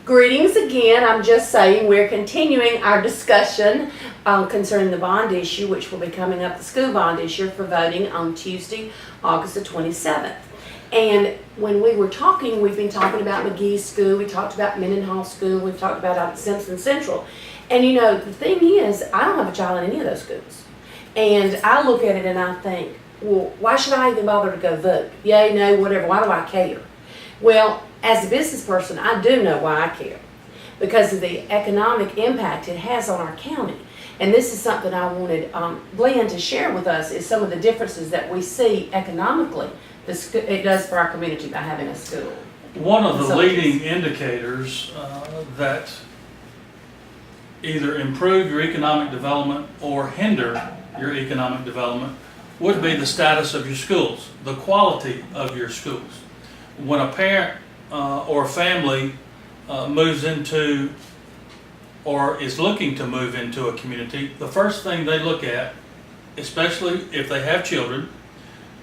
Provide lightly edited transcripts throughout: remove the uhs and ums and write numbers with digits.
Greetings again. I'm just saying we're continuing our discussion concerning the bond issue, which will be coming up, the school bond issue, for voting on Tuesday, August the 27th. And when we were talking, we've been talking about McGee School, we talked about Mendenhall School, we've talked about out at Simpson Central. And you know, the thing is, I don't have a child in any of those schools. And I look at it and I think, well, why should I even bother to go vote? Yay, no, whatever, why do I care? Well, as a business person, I do know why I care. Because of the economic impact it has on our county. And this is something I wanted Glenn to share with us, is some of the differences that we see economically it does for our community by having a school. One of the leading indicators that either improve your economic development or hinder your economic development would be the status of your schools, the quality of your schools. When a parent or a family moves into or is looking to move into a community, the first thing they look at, especially if they have children,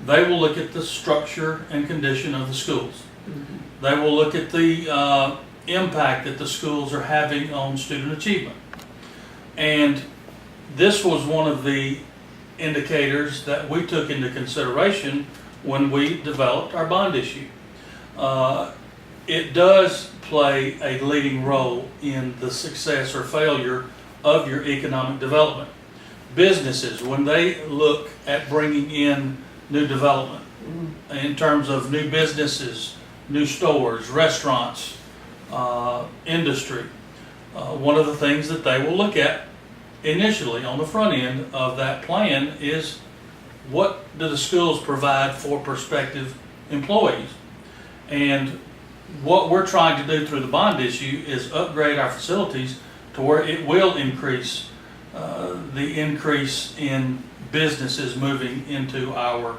they will look at the structure and condition of the schools. Mm-hmm. They will look at the impact that the schools are having on student achievement. And this was one of the indicators that we took into consideration when we developed our bond issue. It does play a leading role in the success or failure of your economic development. Businesses, when they look at bringing in new development in terms of new businesses, new stores, restaurants, industry, one of the things that they will look at initially on the front end of that plan is, what do the schools provide for prospective employees? And what we're trying to do through the bond issue is upgrade our facilities to where it will increase the increase in businesses moving into our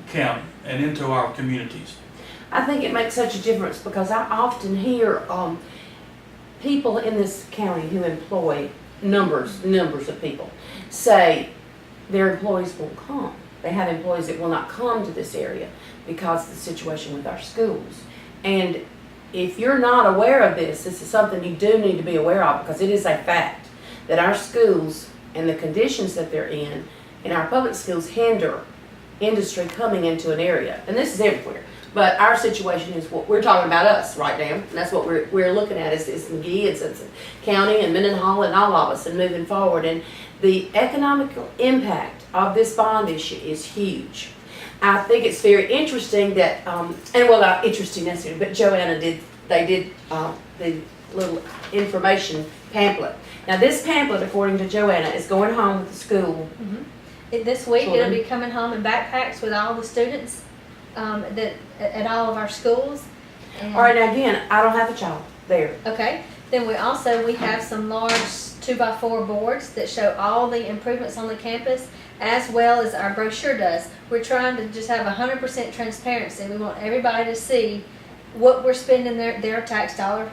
county and into our communities. I think it makes such a difference because I often hear people in this county who employ numbers of people say their employees won't come. They have employees that will not come to this area because of the situation with our schools. And if you're not aware of this, this is something you do need to be aware of, because it is a fact that our schools and the conditions that they're in our public schools hinder industry coming into an area. And this is everywhere. But our situation is what we're talking about, us right now. And that's what we're looking at is McGee and Simpson County and Mendenhall and all of us, and moving forward. And the economical impact of this bond issue is huge. I think it's very interesting that, and well, not interesting necessarily, but Joanna did the little information pamphlet. Now this pamphlet, according to Joanna, is going home with the school. Mm-hmm. This week it'll be coming home in backpacks with all the students that at all of our schools. And all right, now again, I don't have a child there. Okay, then we have some large 2x4 boards that show all the improvements on the campus, as well as our brochure does. We're trying to just have 100% transparency. We want everybody to see what we're spending their tax dollar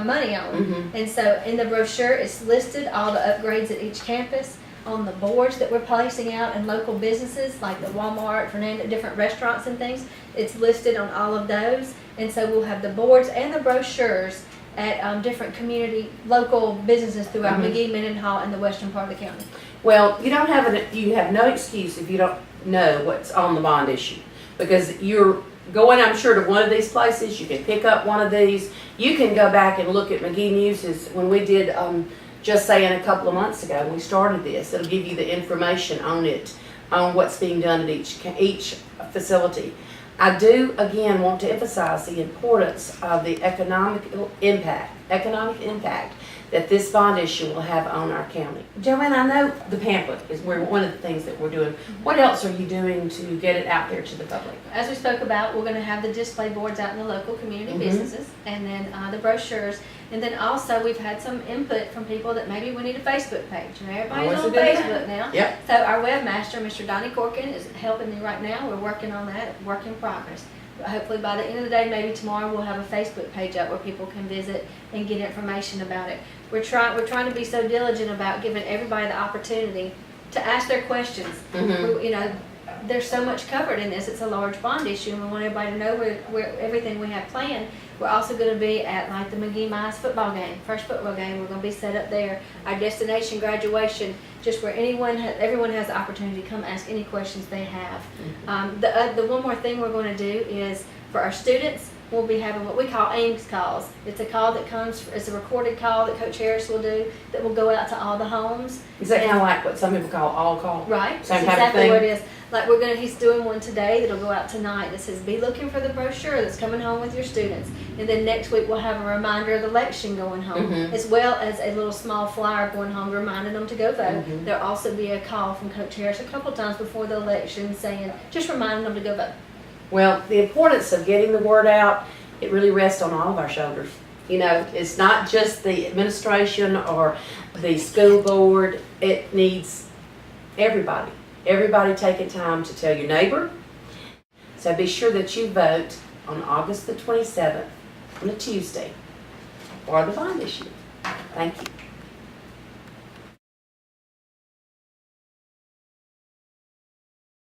money on. Mm-hmm. And so in the brochure, it's listed all the upgrades at each campus. On the boards that we're placing out in local businesses like the Walmart, Fernando, different restaurants and things, it's listed on all of those. And so we'll have the boards and the brochures at different community, local businesses throughout McGee, Mendenhall, and the western part of the county. Well, you have no excuse if you don't know what's on the bond issue, because you're going, I'm sure, to one of these places. You can pick up one of these. You can go back and look at McGee News' when we did. Just saying a couple of months ago when we started this, it'll give you the information on it, on what's being done at each facility. I do again want to emphasize the importance of the economic impact that this bond issue will have on our county. Joanna, I know the pamphlet is one of the things that we're doing. What else are you doing to get it out there to the public? As we spoke about, we're going to have the display boards out in the local community businesses, and then the brochures. And then also we've had some input from people that maybe we need a Facebook page. You know, everybody's on Facebook now. Yep. So our webmaster, Mr. Donnie Corkin, is helping me right now. We're working on that, work in progress. But hopefully by the end of the day, maybe tomorrow, we'll have a Facebook page up where people can visit and get information about it. We're trying to be so diligent about giving everybody the opportunity to ask their questions. You know, there's so much covered in this. It's a large bond issue, and we want everybody to know where everything we have planned. We're also gonna be at like the MageeNews football game, first football game, we're gonna be set up there. Our destination graduation, just where everyone has the opportunity to come ask any questions they have. The one more thing we're gonna do is, for our students, we'll be having what we call Ames calls. It's a call that comes, it's a recorded call that Coach Harris will do, that will go out to all the homes. Is that kind of like what some people call all call? Right, Same that's type of exactly thing? what it is. Like he's doing one today that'll go out tonight that says, be looking for the brochure that's coming home with your students. And then next week we'll have a reminder of the election going home, as well as a little small flyer going home reminding them to go vote. There'll also be a call from Coach Harris a couple times before the election saying, just reminding them to go vote. Well, the importance of getting the word out, it really rests on all of our shoulders. You know, it's not just the administration or the school board. It needs everybody. Everybody taking time to tell your neighbor. So be sure that you vote on August the 27th, on a Tuesday, for the bond issue. Thank you.